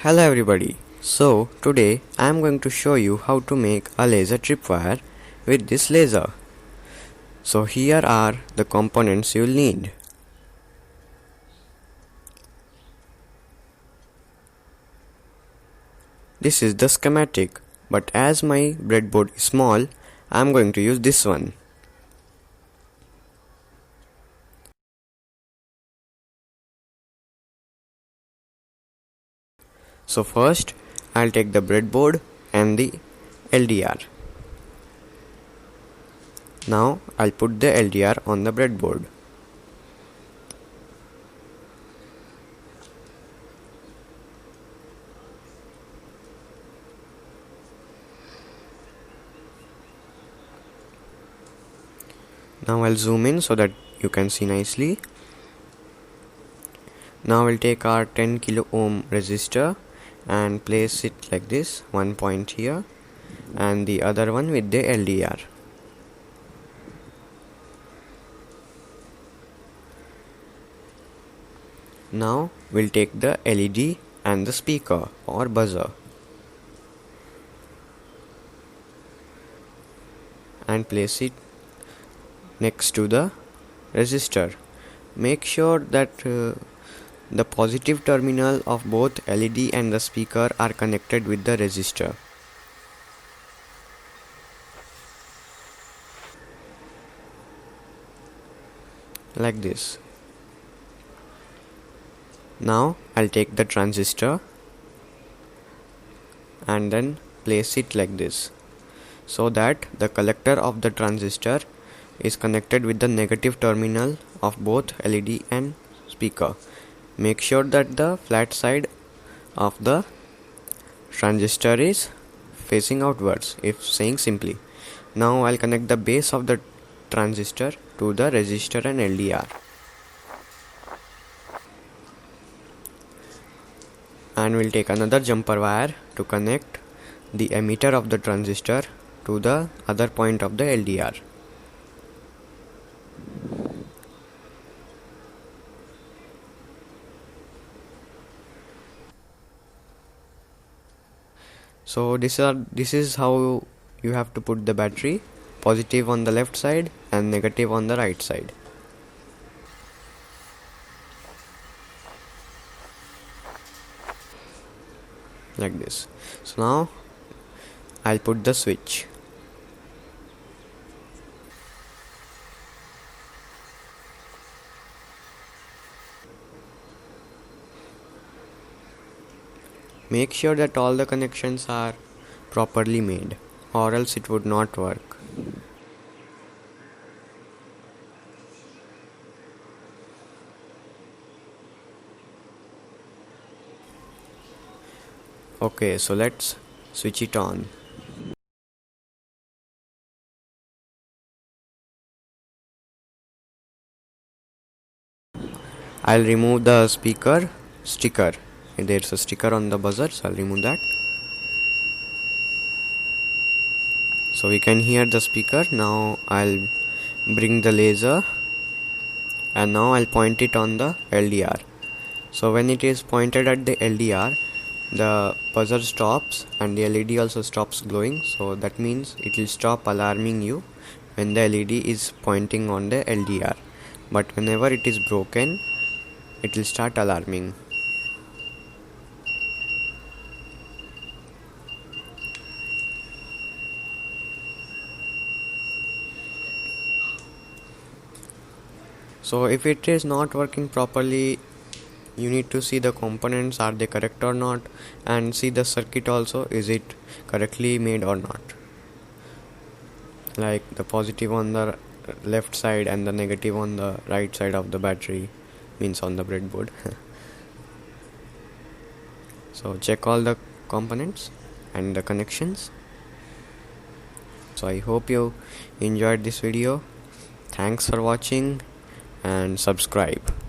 Hello everybody. So today I am going to show you how to make a laser tripwire with this laser. So here are the components you'll need. This is the schematic, but as my breadboard is small, I am going to use this one. So first I'll take the breadboard and the LDR. Now I'll put the LDR on the breadboard. Now I'll zoom in so that you can see nicely. Now we'll take our 10 kilo ohm resistor and place it like this, one point here and the other one with the LDR. Now we'll take the LED and the speaker or buzzer and place it next to the resistor. Make sure that the positive terminal of both LED and the speaker are connected with the resistor. Like this. Now I'll take the transistor and then place it like this, so that the collector of the transistor is connected with the negative terminal of both LED and speaker. Make sure that the flat side of the transistor is facing outwards, if saying simply. Now I'll connect the base of the transistor to the resistor and LDR. And we'll take another jumper wire to connect the emitter of the transistor to the other point of the LDR. So this is how you have to put the battery, positive on the left side and negative on the right side. Like this. So now I'll put the switch. Make sure that all the connections are properly made, or else it would not work. Okay, so let's switch it on. I'll remove the speaker sticker. There's a sticker on the buzzer, so I'll remove that. So we can hear the speaker. Now I'll bring the laser and now I'll point it on the LDR. So when it is pointed at the LDR, the buzzer stops and the LED also stops glowing, so that means it will stop alarming you when the LED is pointing on the LDR, but whenever it is broken it will start alarming. So if it is not working properly, you need to see the components, are they correct or not, and see the circuit also, is it correctly made or not, like the positive on the left side and the negative on the right side of the battery, means on the breadboard. So check all the components and the connections. So I hope you enjoyed this video. Thanks for watching and subscribe.